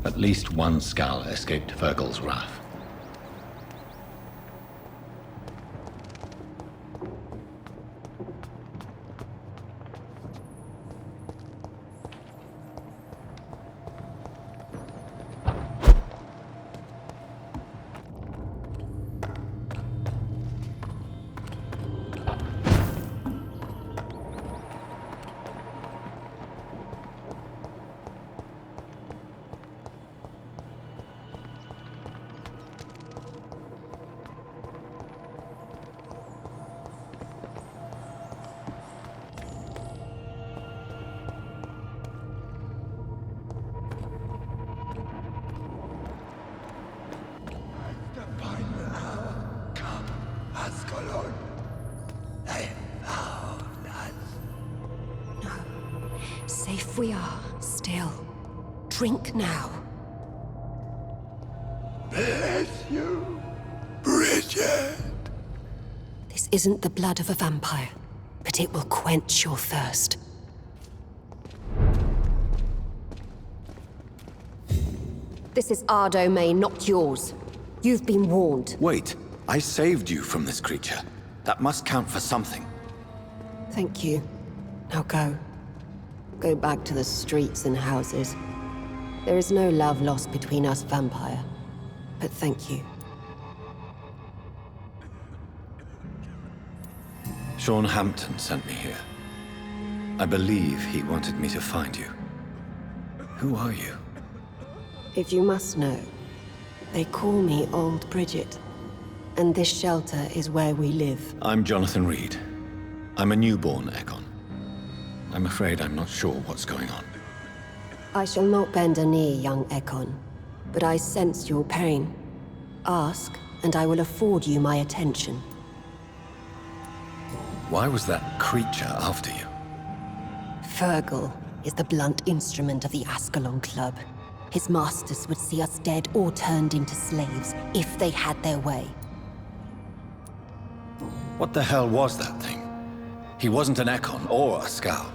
At least one skull escaped Fergal's wrath. Safe we are, still. Drink now. Bless you, Bridget. This isn't the blood of a vampire, but it will quench your thirst. This is our domain, not yours. You've been warned. Wait, I saved you from this creature. That must count for something. Thank you. Now go. Go back to the streets and houses. There is no love lost between us, vampire. But thank you. Sean Hampton sent me here. I believe he wanted me to find you. Who are you? If you must know, they call me Old Bridget. And this shelter is where we live. I'm Jonathan Reid. I'm a newborn Ekon. I'm afraid I'm not sure what's going on. I shall not bend a knee, young Ekon. But I sense your pain. Ask, and I will afford you my attention. Why was that creature after you? Fergal is the blunt instrument of the Ascalon Club. His masters would see us dead or turned into slaves, if they had their way. What the hell was that thing? He wasn't an Ekon or a Scowl.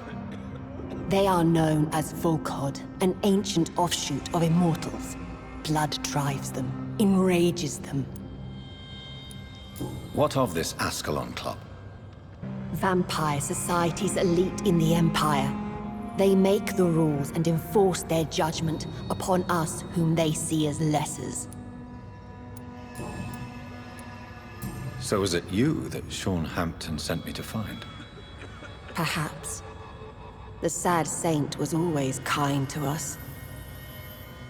They are known as Volkod, an ancient offshoot of immortals. Blood drives them, enrages them. What of this Ascalon Club? Vampire society's elite in the Empire. They make the rules and enforce their judgment upon us whom they see as lessers. So was it you that Sean Hampton sent me to find? Perhaps. The sad saint was always kind to us.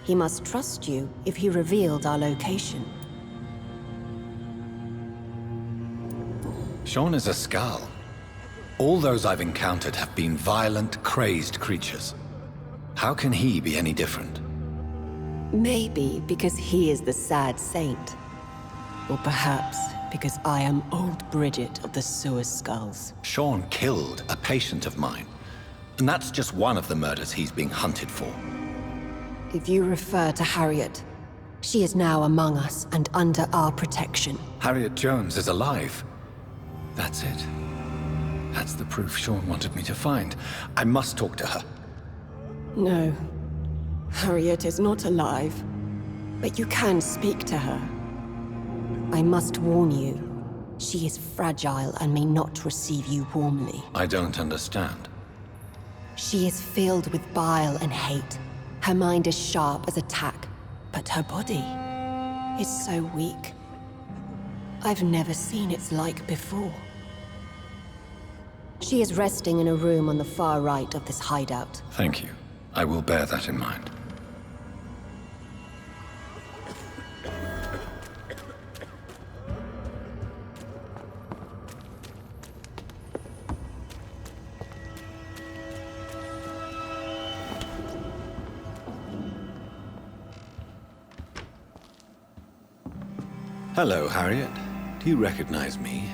He must trust you if he revealed our location. Sean is a Scowl. All those I've encountered have been violent, crazed creatures. How can he be any different? Maybe because he is the sad saint. Or perhaps because I am Old Bridget of the Sewer Skulls. Sean killed a patient of mine. And that's just one of the murders he's being hunted for. If you refer to Harriet, she is now among us and under our protection. Harriet Jones is alive. That's it. That's the proof Sean wanted me to find. I must talk to her. No. Harriet is not alive. But you can speak to her. I must warn you, she is fragile and may not receive you warmly. I don't understand. She is filled with bile and hate. Her mind is sharp as a tack, but her body is so weak. I've never seen its like before. She is resting in a room on the far right of this hideout. Thank you. I will bear that in mind. Hello, Harriet. Do you recognize me?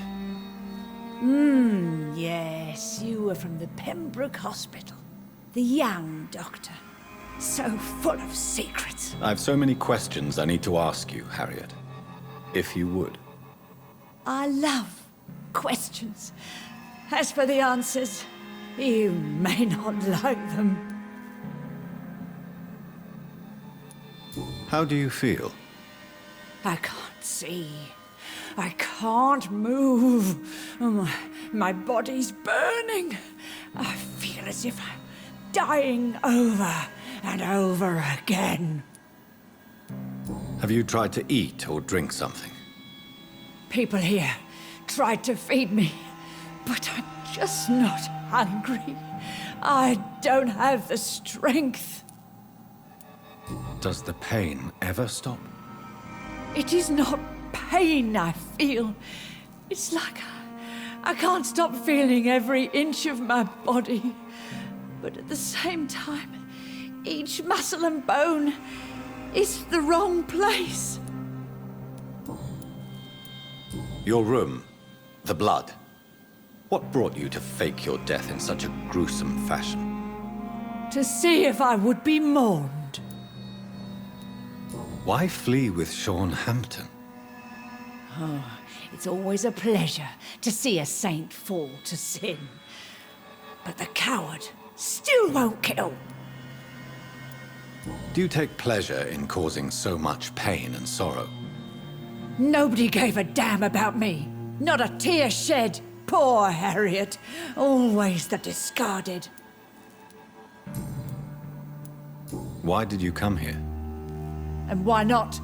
Yes, you were from the Pembroke Hospital. The young doctor. So full of secrets. I have so many questions I need to ask you, Harriet. If you would. I love questions. As for the answers, you may not like them. How do you feel? I can't see. I can't move. My body's burning. I feel as if I'm dying over and over again. Have you tried to eat or drink something? People here tried to feed me, but I'm just not hungry. I don't have the strength. Does the pain ever stop? It is not pain I feel. It's like I can't stop feeling every inch of my body. But at the same time, each muscle and bone is the wrong place. Your room, the blood. What brought you to fake your death in such a gruesome fashion? To see if I would be mourned. Why flee with Sean Hampton? It's always a pleasure to see a saint fall to sin. But the coward still won't kill. Do you take pleasure in causing so much pain and sorrow? Nobody gave a damn about me. Not a tear shed. Poor Harriet. Always the discarded. Why did you come here? And why not?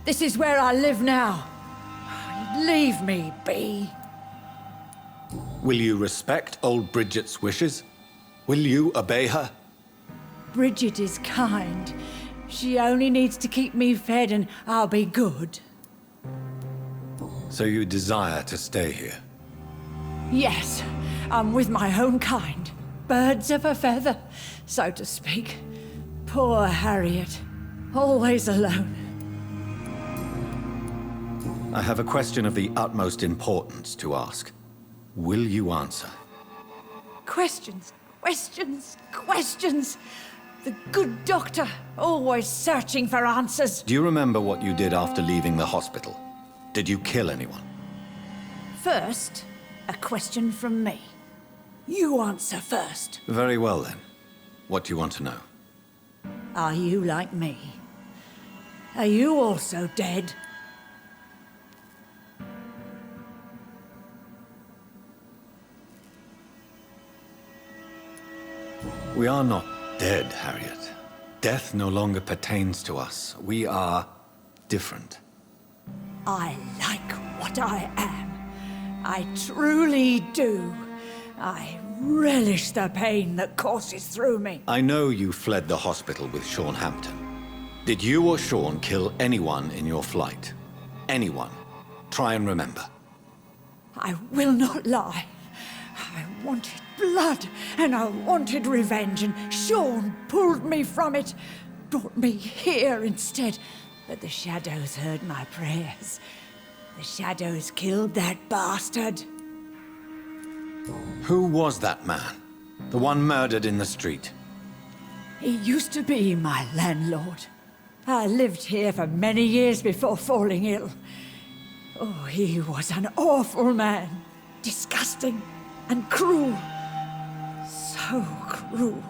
This is where I live now. Leave me be. Will you respect old Bridget's wishes? Will you obey her? Bridget is kind. She only needs to keep me fed and I'll be good. So you desire to stay here? Yes, I'm with my own kind. Birds of a feather, so to speak. Poor Harriet. Always alone. I have a question of the utmost importance to ask. Will you answer? Questions, questions, questions. The good doctor, always searching for answers. Do you remember what you did after leaving the hospital? Did you kill anyone? First, a question from me. You answer first. Very well then. What do you want to know? Are you like me? Are you also dead? We are not dead, Harriet. Death no longer pertains to us. We are different. I like what I am. I truly do. I relish the pain that courses through me. I know you fled the hospital with Sean Hampton. Did you or Sean kill anyone in your flight? Anyone? Try and remember. I will not lie. I wanted blood, and I wanted revenge, and Sean pulled me from it, brought me here instead. But the shadows heard my prayers. The shadows killed that bastard. Who was that man? The one murdered in the street? He used to be my landlord. I lived here for many years before falling ill. Oh, he was an awful man. Disgusting and cruel. So cruel.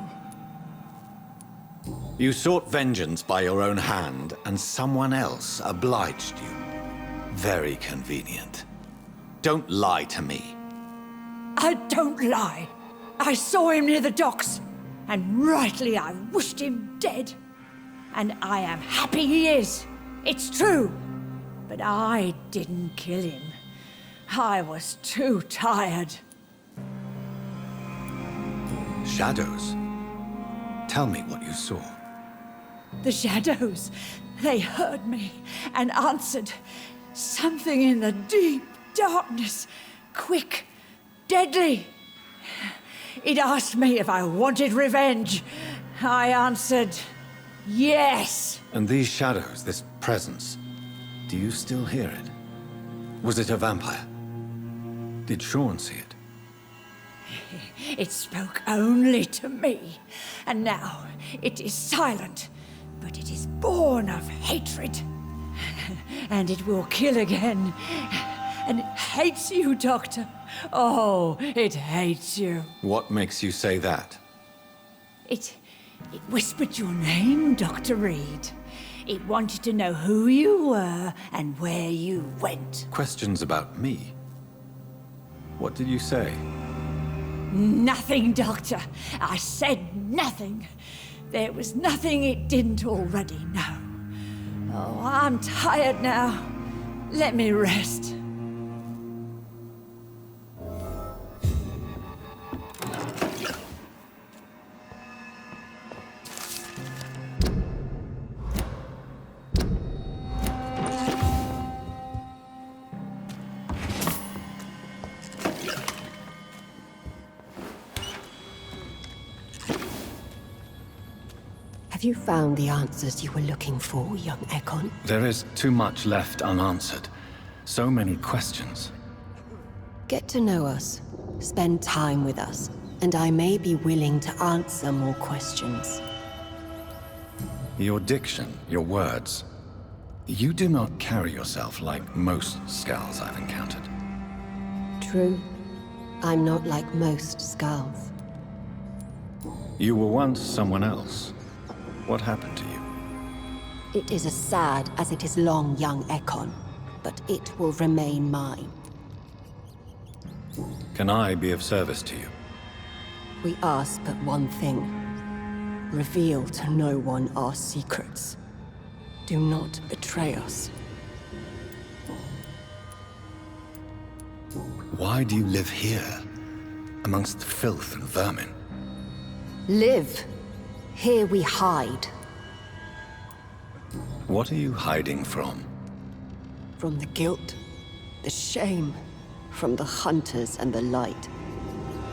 You sought vengeance by your own hand, and someone else obliged you. Very convenient. Don't lie to me. I don't lie. I saw him near the docks, and rightly I wished him dead. And I am happy he is. It's true. But I didn't kill him. I was too tired. Shadows? Tell me what you saw. The shadows, they heard me and answered. Something in the deep darkness, quick, deadly. It asked me if I wanted revenge. I answered, yes. And these shadows, this presence, do you still hear it? Was it a vampire? Did Sean see it? It spoke only to me, and now it is silent, but it is born of hatred. And it will kill again. And it hates you, Doctor. Oh, it hates you. What makes you say that? It whispered your name, Dr. Reid. It wanted to know who you were and where you went. Questions about me? What did you say? Nothing, Doctor. I said nothing. There was nothing it didn't already know. Oh, I'm tired now. Let me rest. Have you found the answers you were looking for, young Ekon? There is too much left unanswered. So many questions. Get to know us, spend time with us, and I may be willing to answer more questions. Your diction, your words. You do not carry yourself like most Skulls I've encountered. True. I'm not like most Skulls. You were once someone else. What happened to you? It is as sad as it is long, young Ekon, but it will remain mine. Can I be of service to you? We ask but one thing. Reveal to no one our secrets. Do not betray us. Why do you live here, amongst filth and vermin? Live! Here we hide. What are you hiding from? From the guilt, the shame, from the hunters and the light.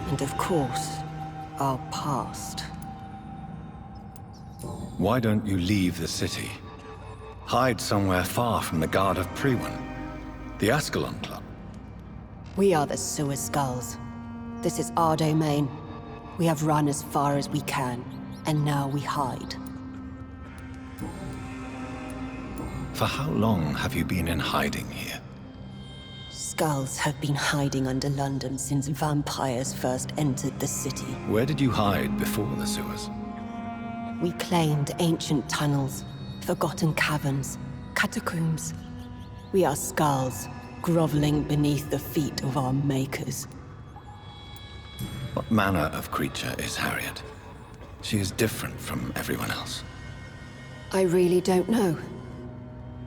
And of course, our past. Why don't you leave the city? Hide somewhere far from the guard of Priwen, the Ascalon Club. We are the Sewer Skulls. This is our domain. We have run as far as we can, and now we hide. For how long have you been in hiding here? Skulls have been hiding under London since vampires first entered the city. Where did you hide before the sewers? We claimed ancient tunnels, forgotten caverns, catacombs. We are Skulls, groveling beneath the feet of our makers. What manner of creature is Harriet? She is different from everyone else. I really don't know.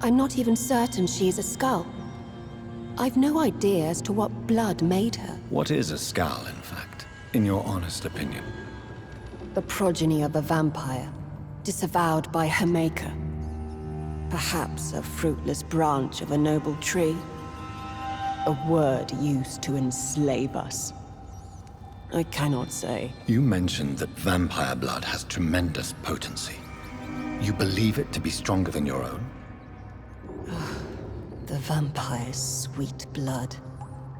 I'm not even certain she is a Skull. I've no idea as to what blood made her. What is a skull, in fact, in your honest opinion? The progeny of a vampire, disavowed by her maker. Perhaps a fruitless branch of a noble tree. A word used to enslave us. I cannot say. You mentioned that vampire blood has tremendous potency. You believe it to be stronger than your own? The vampire's sweet blood.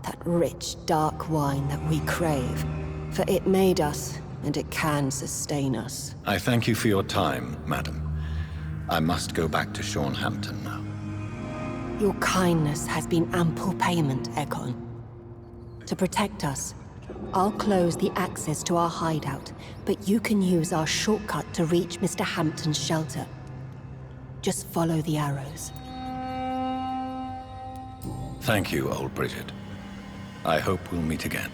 That rich, dark wine that we crave. For it made us, and it can sustain us. I thank you for your time, madam. I must go back to Shornhampton now. Your kindness has been ample payment, Ekon. To protect us, I'll close the access to our hideout, but you can use our shortcut to reach Mr. Hampton's shelter. Just follow the arrows. Thank you, old Bridget. I hope we'll meet again.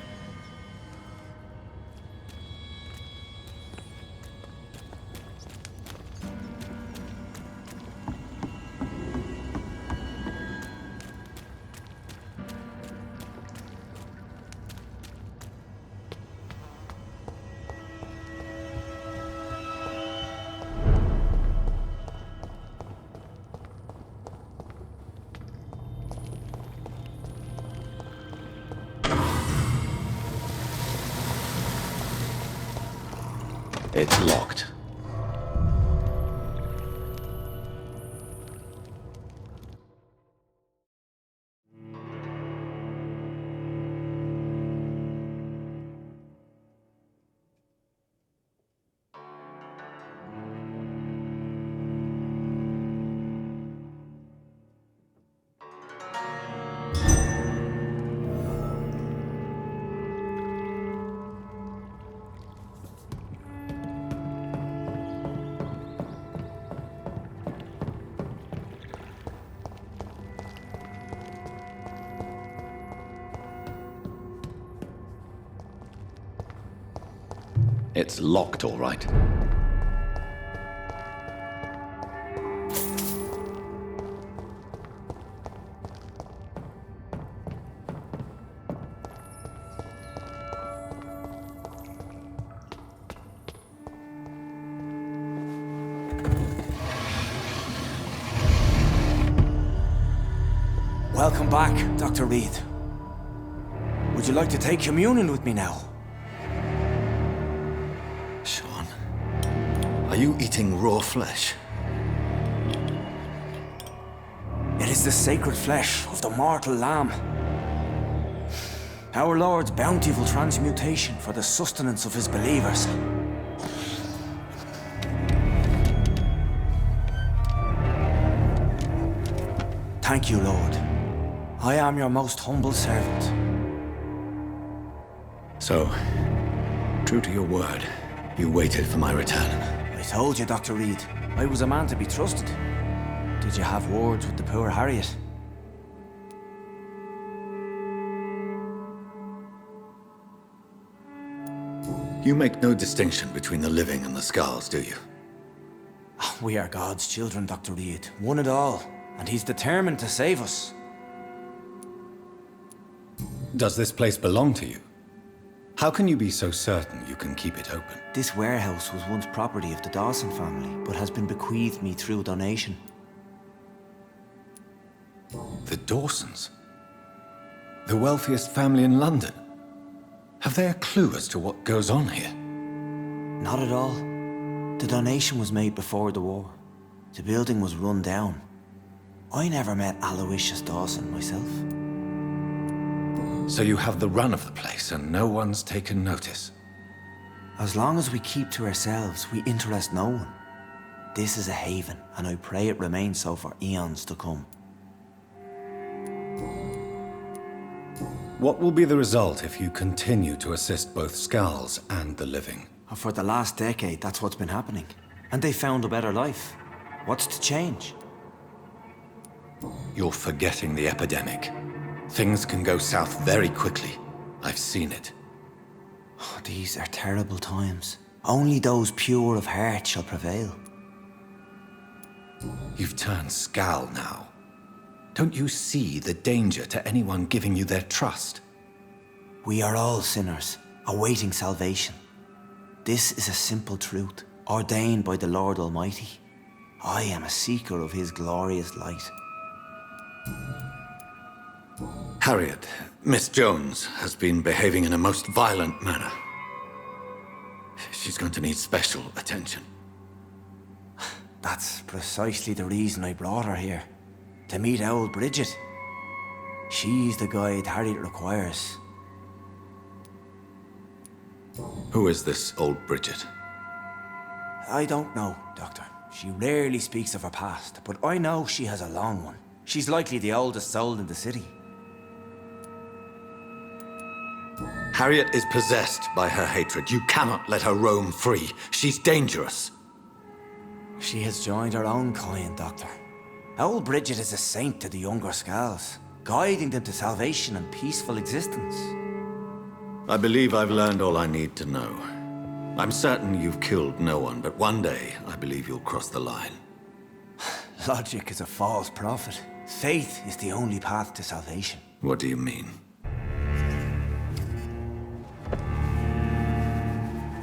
It's locked. It's locked, all right. Welcome back, Dr. Reid. Would you like to take communion with me now? Sean, are you eating raw flesh? It is the sacred flesh of the mortal lamb. Our Lord's bountiful transmutation for the sustenance of his believers. Thank you, Lord. I am your most humble servant. So, true to your word, you waited for my return. I told you, Dr. Reid, I was a man to be trusted. Did you have words with the poor Harriet? You make no distinction between the living and the skulls, do you? We are God's children, Dr. Reid, one and all, and he's determined to save us. Does this place belong to you? How can you be so certain you can keep it open? This warehouse was once property of the Dawson family, but has been bequeathed me through donation. The Dawsons? The wealthiest family in London? Have they a clue as to what goes on here? Not at all. The donation was made before the war. The building was run down. I never met Aloysius Dawson myself. So you have the run of the place and no one's taken notice? As long as we keep to ourselves, we interest no one. This is a haven, and I pray it remains so for eons to come. What will be the result if you continue to assist both Skulls and the living? For the last decade, that's what's been happening. And they found a better life. What's to change? You're forgetting the epidemic. Things can go south very quickly. I've seen it. Oh, these are terrible times. Only those pure of heart shall prevail. You've turned Skull now. Don't you see the danger to anyone giving you their trust? We are all sinners, awaiting salvation. This is a simple truth, ordained by the Lord Almighty. I am a seeker of his glorious light. Harriet, Miss Jones, has been behaving in a most violent manner. She's going to need special attention. That's precisely the reason I brought her here. To meet old Bridget. She's the guide Harriet requires. Who is this old Bridget? I don't know, Doctor. She rarely speaks of her past, but I know she has a long one. She's likely the oldest soul in the city. Harriet is possessed by her hatred. You cannot let her roam free. She's dangerous. She has joined her own kind, Doctor. Old Bridget is a saint to the younger Skulls, guiding them to salvation and peaceful existence. I believe I've learned all I need to know. I'm certain you've killed no one, but one day I believe you'll cross the line. Logic is a false prophet. Faith is the only path to salvation. What do you mean?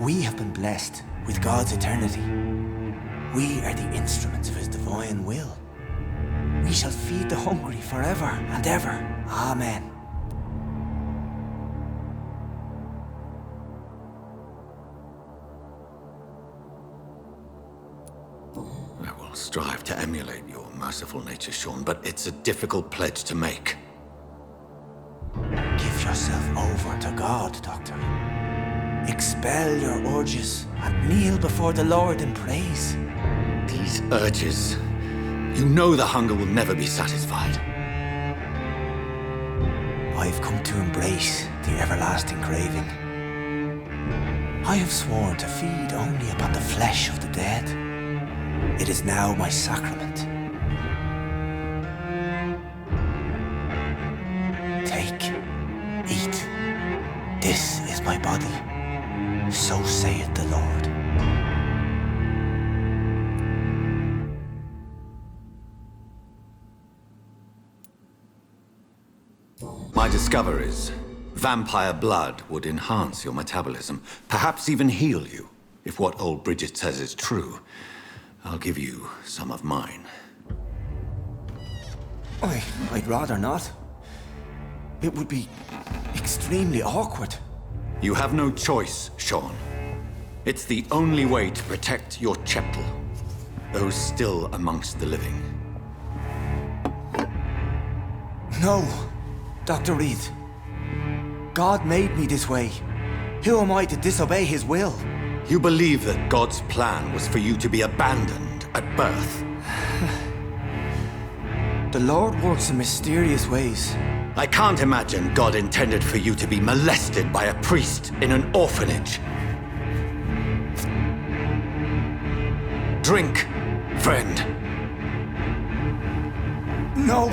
We have been blessed with God's eternity. We are the instruments of his divine will. We shall feed the hungry forever and ever. Amen. I will strive to emulate your merciful nature, Sean, but it's a difficult pledge to make. Give yourself over to God, Doctor. Expel your urges and kneel before the Lord in praise. These urges... You know the hunger will never be satisfied. I've come to embrace the everlasting craving. I have sworn to feed only upon the flesh of the dead. It is now my sacrament. Take, eat. This is my body. So saith the my discoveries. Vampire blood would enhance your metabolism, perhaps even heal you. If what old Bridget says is true, I'll give you some of mine. I'd rather not. It would be extremely awkward. You have no choice, Sean. It's the only way to protect your cheptel, those still amongst the living. No, Dr. Reid. God made me this way. Who am I to disobey his will? You believe that God's plan was for you to be abandoned at birth? The Lord works in mysterious ways. I can't imagine God intended for you to be molested by a priest in an orphanage. Drink, friend. No!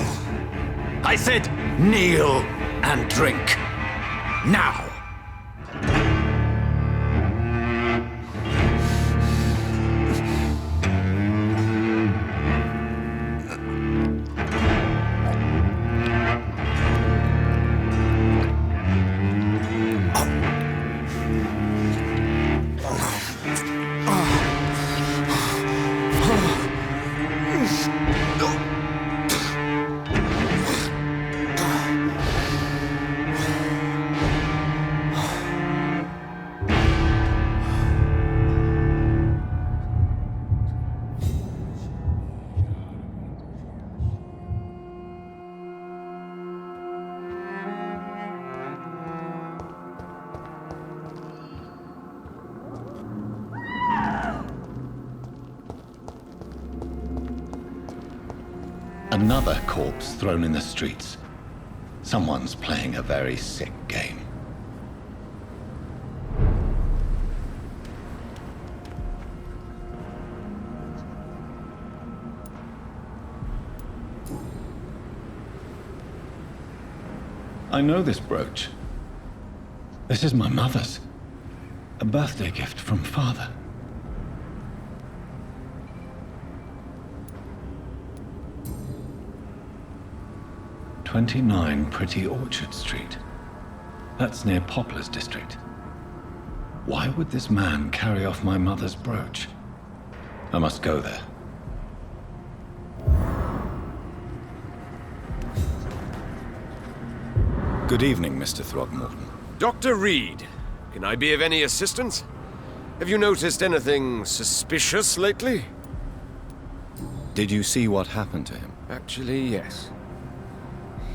I said kneel and drink. Now! Another corpse thrown in the streets. Someone's playing a very sick game. I know this brooch. This is my mother's. A birthday gift from father. "29 Pretty Orchard Street. That's near Poplar's district. Why would this man carry off my mother's brooch? I must go there. Good evening, Mr. Throgmorton. Dr. Reid, can I be of any assistance? Have you noticed anything suspicious lately? Did you see what happened to him? Actually, yes.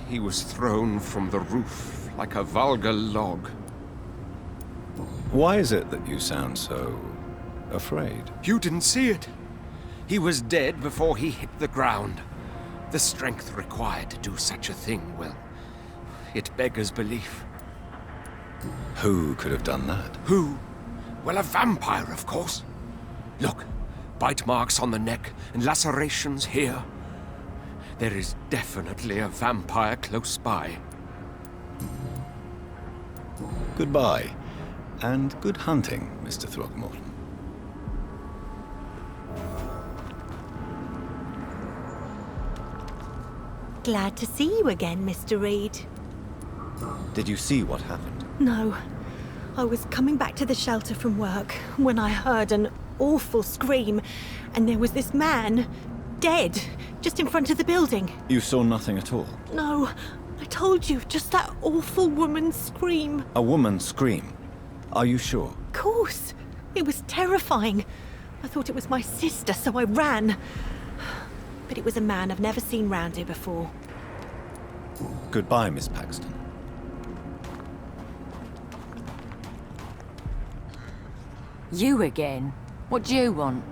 He was thrown from the roof like a vulgar log. Why is it that you sound so afraid? You didn't see it. He was dead before he hit the ground. The strength required to do such a thing, well, it beggars belief. Who could have done that? Who? Well, a vampire, of course. Look, bite marks on the neck and lacerations here. There is definitely a vampire close by. Goodbye, and good hunting, Mr. Throgmorton. Glad to see you again, Mr. Reid. Did you see what happened? No. I was coming back to the shelter from work when I heard an awful scream, and there was this man, dead, just in front of the building. You saw nothing at all? No, I told you, just that awful woman's scream. A woman's scream? Are you sure? Of course. It was terrifying. I thought it was my sister, so I ran. But it was a man I've never seen round here before. Goodbye, Miss Paxton. You again? What do you want?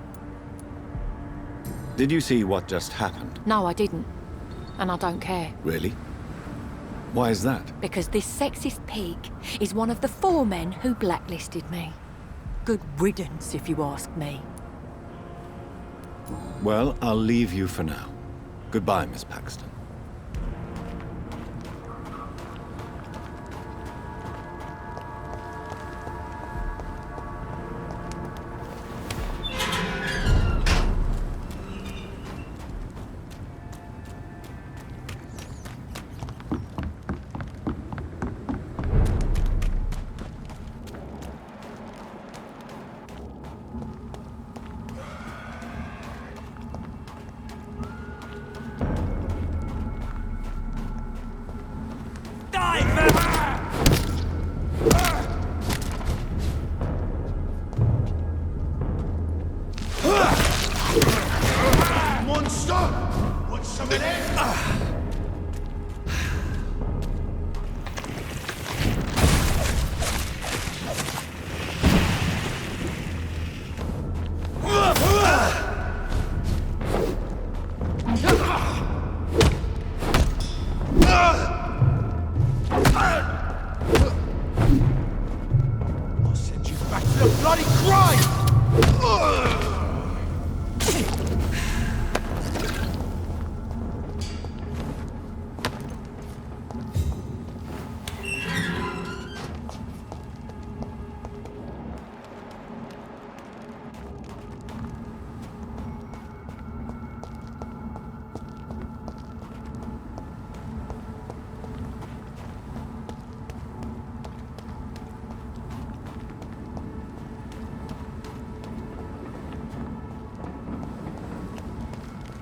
Did you see what just happened? No, I didn't. And I don't care. Really? Why is that? Because this sexist pig is one of the 4 men who blacklisted me. Good riddance, if you ask me. Well, I'll leave you for now. Goodbye, Miss Paxton.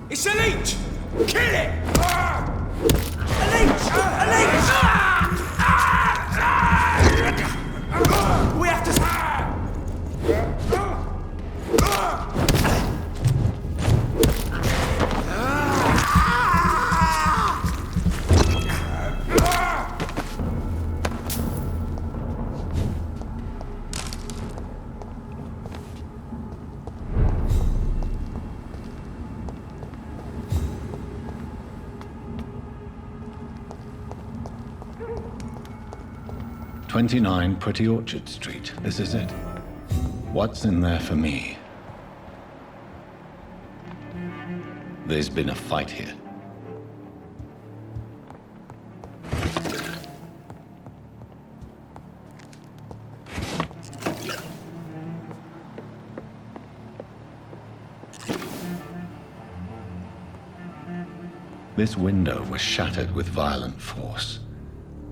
It's a leech! Kill it! A leech! A leech! We have to... "29 Pretty Orchard Street. This is it. What's in there for me?" There's been a fight here. This window was shattered with violent force.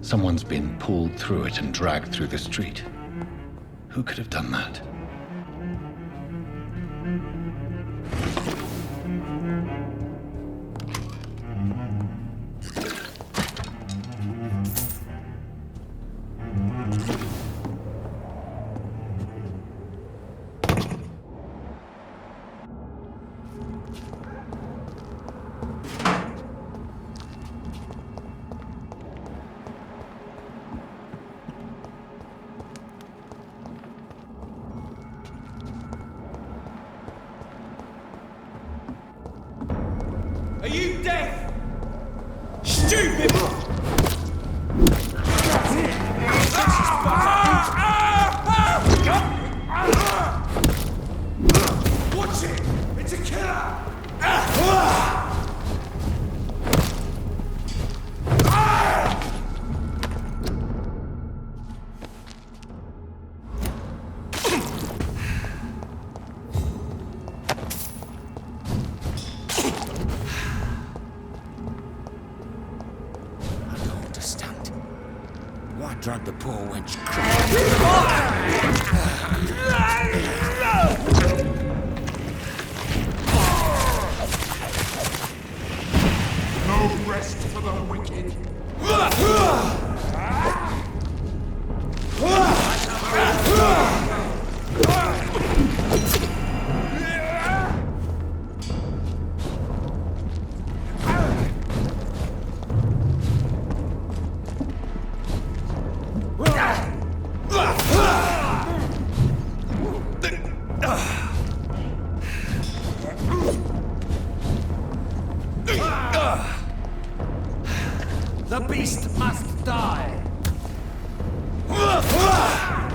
Someone's been pulled through it and dragged through the street. Who could have done that? Are you deaf? Stupid! Watch it! It's a killer! Drag the poor wench. No rest for the wicked. The beast must die!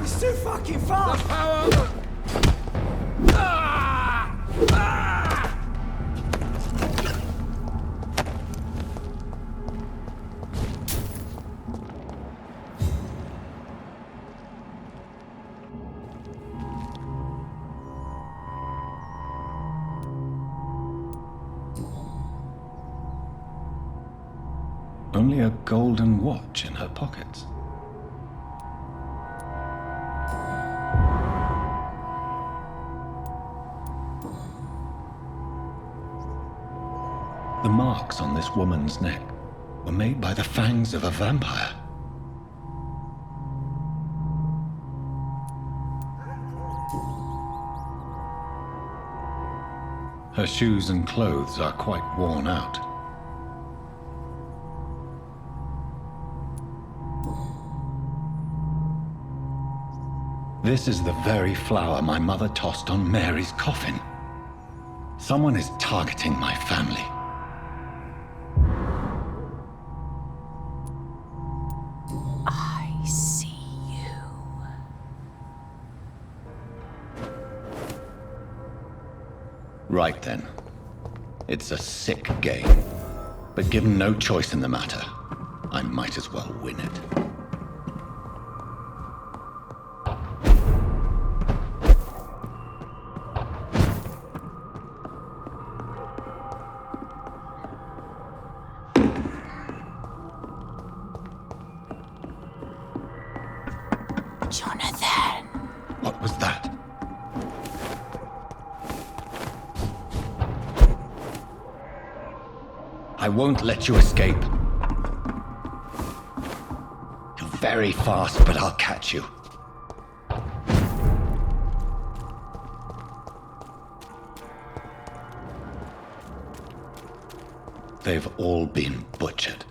It's too fucking far! The power! Only a golden watch in her pockets. The marks on this woman's neck were made by the fangs of a vampire. Her shoes and clothes are quite worn out. This is the very flower my mother tossed on Mary's coffin. Someone is targeting my family. I see you. Right then. It's a sick game. But given no choice in the matter, I might as well win it. Jonathan. What was that? I won't let you escape. You're very fast, but I'll catch you. They've all been butchered.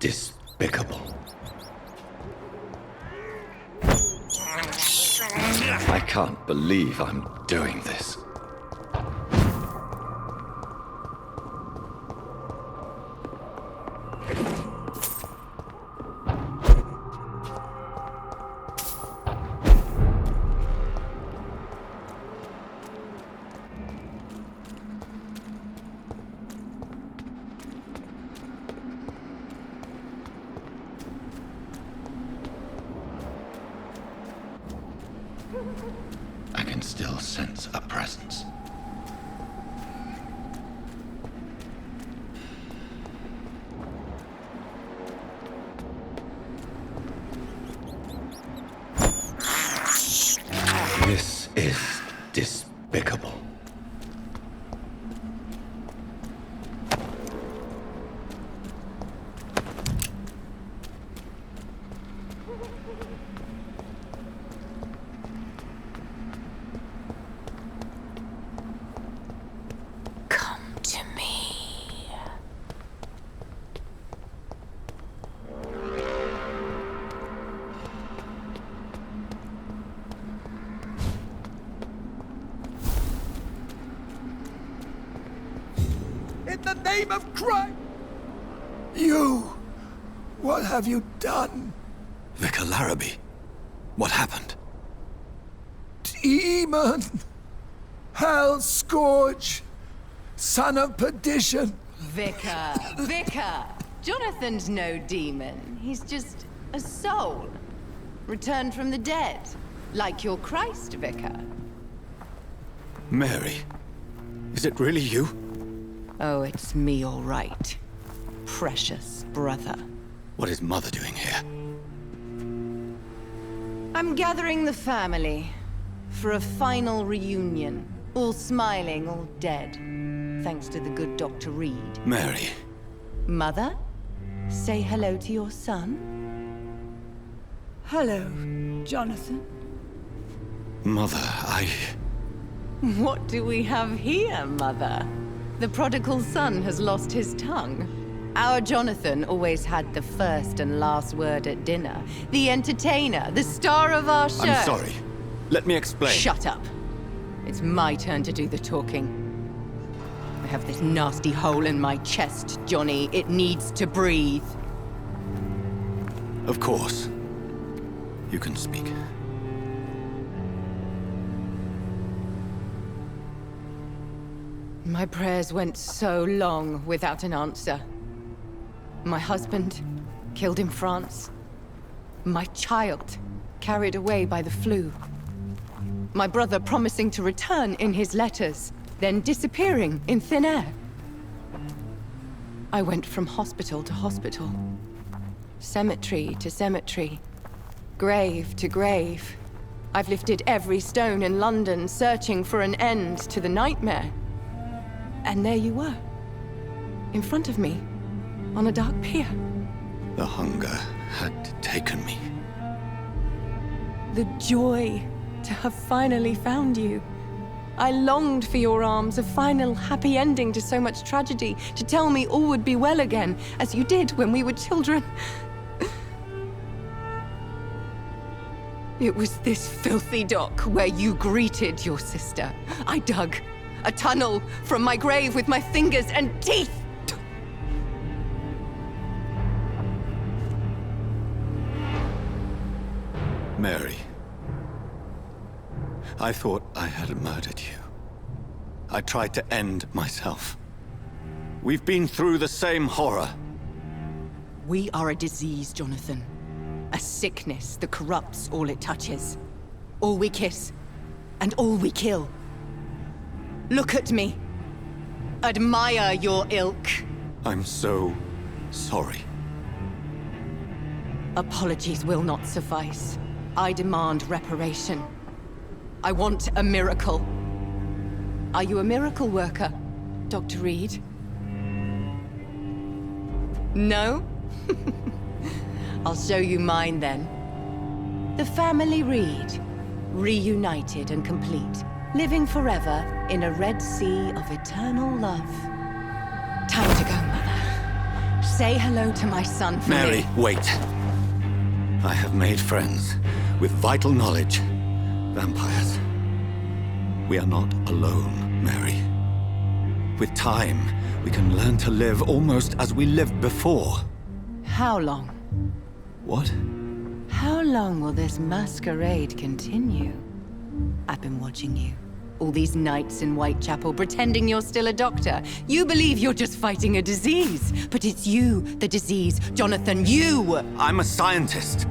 despicable. I can't believe I'm doing this. I can still sense a presence. This is despicable. Come to me. In the name of Christ! You! What have you done? Vicar Larrabee, what happened? Demon! Hell scourge! Son of perdition! Vicar! Jonathan's no demon. He's just a soul. Returned from the dead. Like your Christ, Vicar. Mary, is it really you? Oh, it's me, all right. Precious brother. What is Mother doing here? I'm gathering the family for a final reunion. All smiling, all dead. Thanks to the good Dr. Reid. Mary. Mother, say hello to your son. Hello, Jonathan. Mother, What do we have here, Mother? The prodigal son has lost his tongue. Our Jonathan always had the first and last word at dinner. The entertainer, the star of our show. I'm sorry. Let me explain. Shut up. It's my turn to do the talking. I have this nasty hole in my chest, Johnny. It needs to breathe. Of course. You can speak. My prayers went so long without an answer. My husband, killed in France. My child, carried away by the flu. My brother promising to return in his letters, then disappearing in thin air. I went from hospital to hospital. Cemetery to cemetery. Grave to grave. I've lifted every stone in London, searching for an end to the nightmare. And there you were, in front of me, on a dark pier. The hunger had taken me. The joy to have finally found you. I longed for your arms, a final happy ending to so much tragedy, to tell me all would be well again, as you did when we were children. It was this filthy dock where you greeted your sister. I dug a tunnel from my grave with my fingers and teeth. Mary. I thought I had murdered you. I tried to end myself. We've been through the same horror. We are a disease, Jonathan. A sickness that corrupts all it touches. All we kiss, and all we kill. Look at me. Admire your ilk. I'm so sorry. Apologies will not suffice. I demand reparation. I want a miracle. Are you a miracle worker, Dr. Reid? No? I'll show you mine then. The family Reid, reunited and complete, living forever in a red sea of eternal love. Time to go, Mother. Say hello to my son for Mary, me. wait. I have made friends with vital knowledge. Vampires. We are not alone, Mary. With time, we can learn to live almost as we lived before. How long? What? How long will this masquerade continue? I've been watching you. All these nights in Whitechapel, pretending you're still a doctor. You believe you're just fighting a disease. But it's you, the disease. Jonathan, you! I'm a scientist.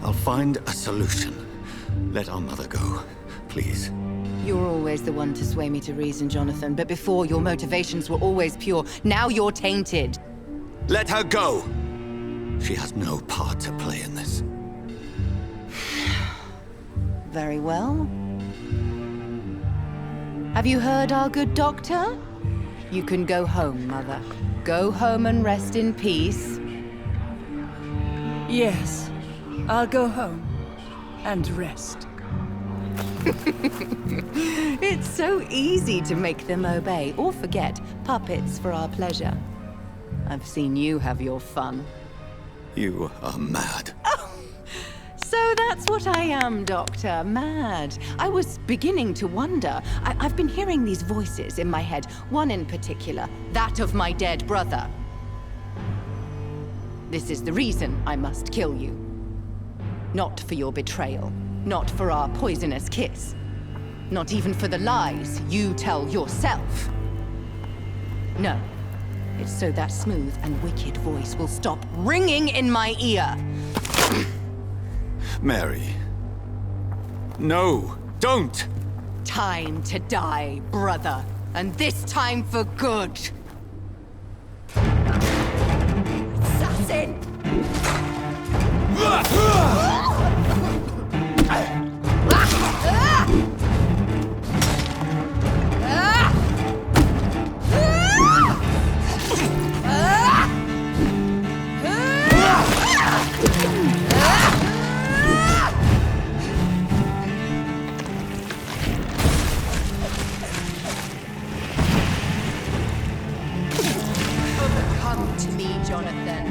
I'll find a solution. Let our mother go, please. You're always the one to sway me to reason, Jonathan, but before your motivations were always pure. Now you're tainted. Let her go! She has no part to play in this. Very well. Have you heard our good doctor? You can go home, Mother. Go home and rest in peace. Yes, I'll go home and rest. It's so easy to make them obey or forget puppets for our pleasure. I've seen you have your fun. You are mad. So that's what I am, Doctor. Mad. I was beginning to wonder. I've been hearing these voices in my head, one in particular, that of my dead brother. This is the reason I must kill you. Not for your betrayal, not for our poisonous kiss, not even for the lies you tell yourself. No, it's so that smooth and wicked voice will stop ringing in my ear. Mary. No, don't! Time to die, brother. And this time for good. Assassin! Come to me, Jonathan.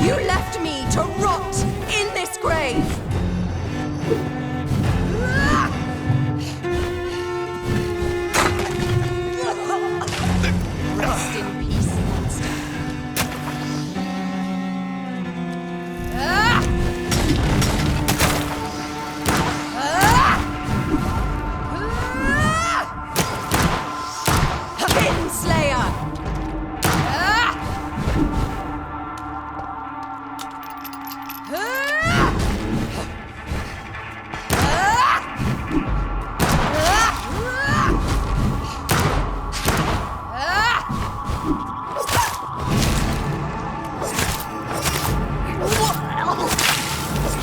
You left me to rot in this grave! Rest in peace, monster. Kinslayer!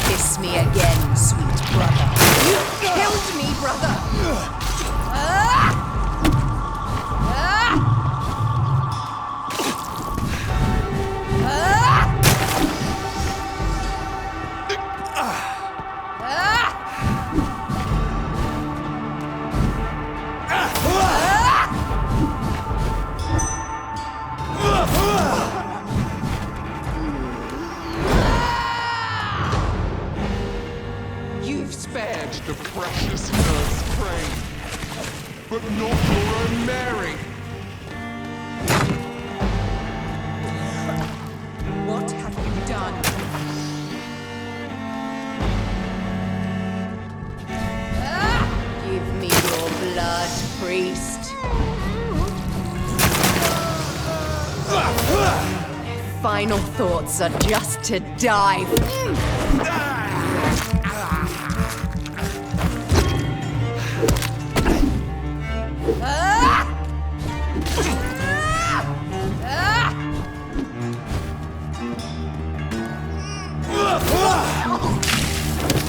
Kiss me again, sweet brother. You killed me, brother! You've spared the precious Earth's prey, but not your own Mary. What have you done? Give me your blood, priest. Final thoughts are just to die.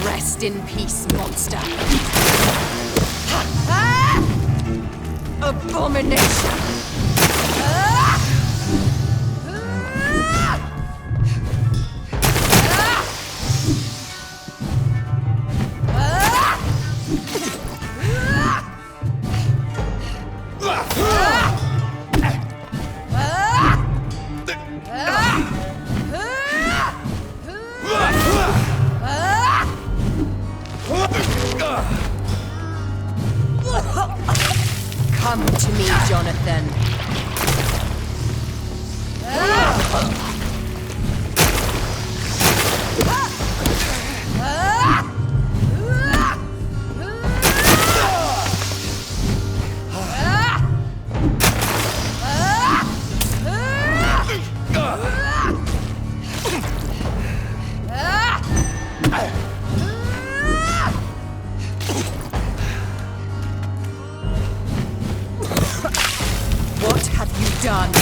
Rest in peace, monster. Abomination! Come to me, Jonathan. What have you done?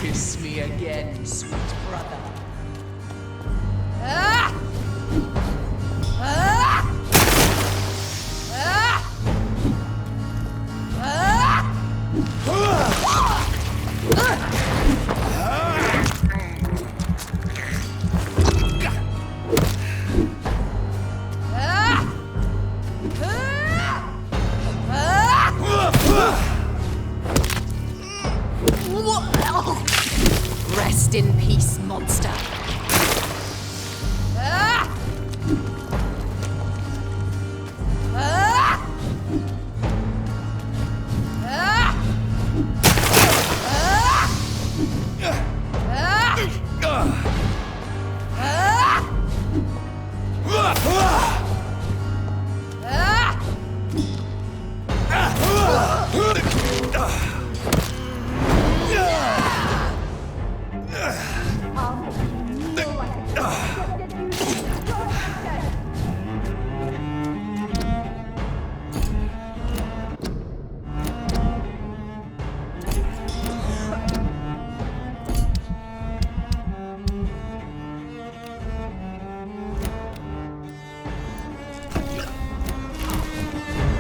Kiss me again, sweet brother. Rest in peace, monster.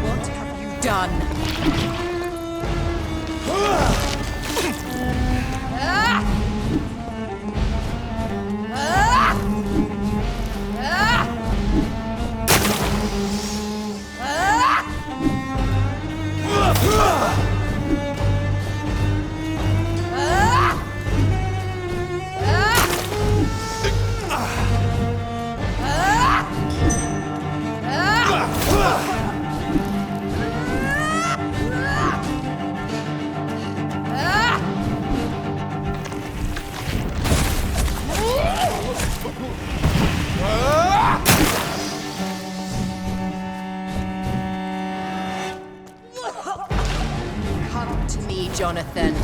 What have you done? Come to me, Jonathan.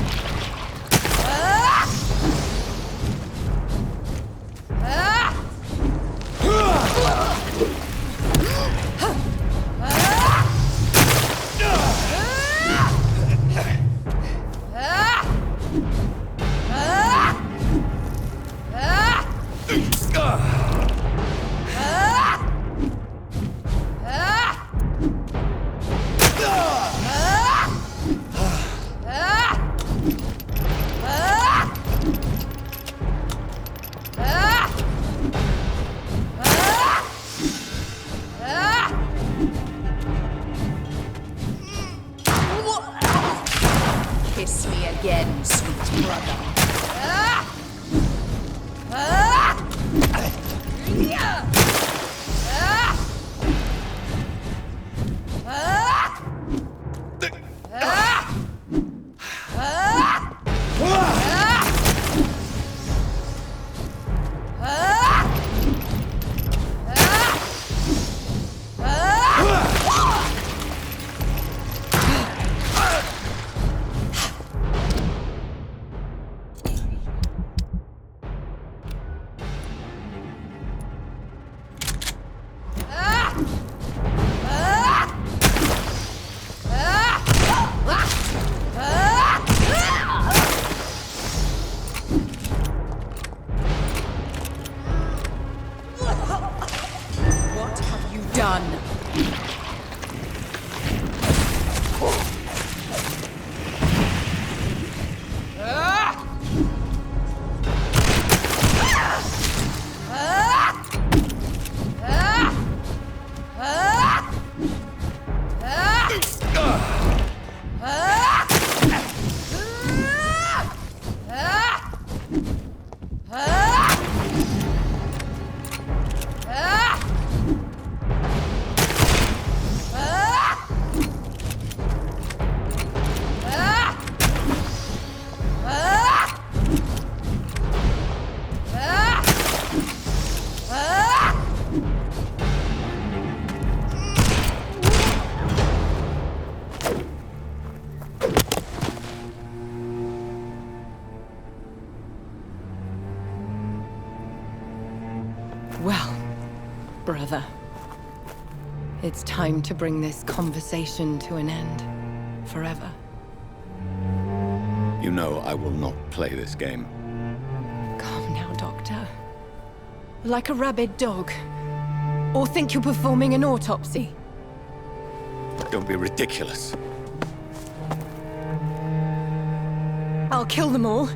Kiss me again, sweet brother. Well, brother, it's time to bring this conversation to an end. Forever. You know I will not play this game. Calm now, Doctor. Like a rabid dog. Or think you're performing an autopsy. Don't be ridiculous. I'll kill them all.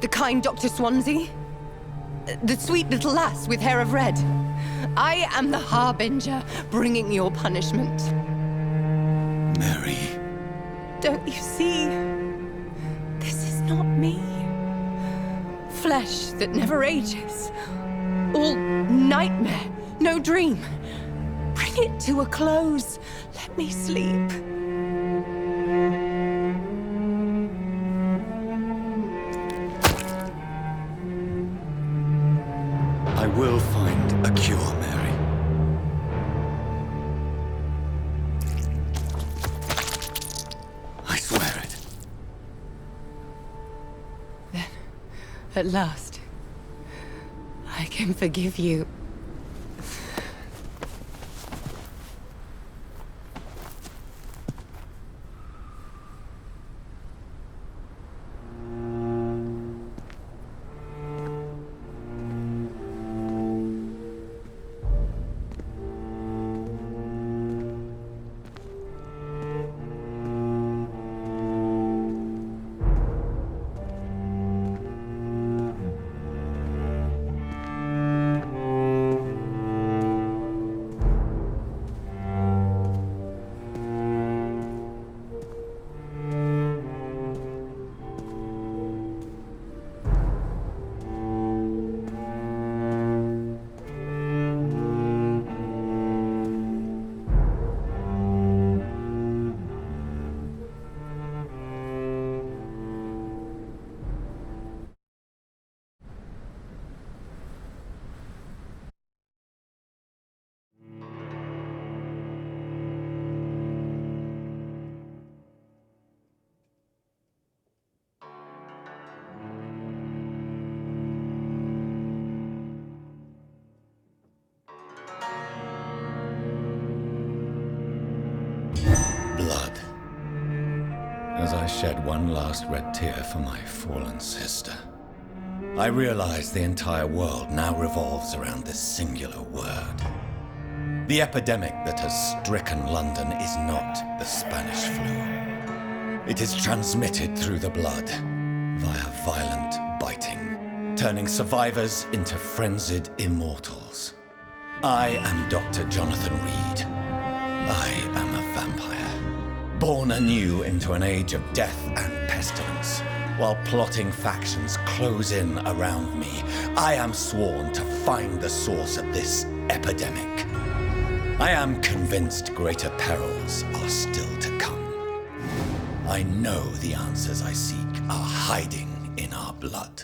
The kind Dr. Swansea. The sweet little lass with hair of red. I am the Harbinger, bringing your punishment. Mary. Don't you see? This is not me. Flesh that never ages. All nightmare, no dream. Bring it to a close. Let me sleep. I will find a cure, Mary. I swear it. Then, at last, I can forgive you. Blood. As I shed one last red tear for my fallen sister, I realize the entire world now revolves around this singular word. The epidemic that has stricken London is not the Spanish flu. It is transmitted through the blood, via violent biting, turning survivors into frenzied immortals. I am Dr. Jonathan Reid. I am a vampire, born anew into an age of death and pestilence. While plotting factions close in around me, I am sworn to find the source of this epidemic. I am convinced greater perils are still to come. I know the answers I seek are hiding in our blood.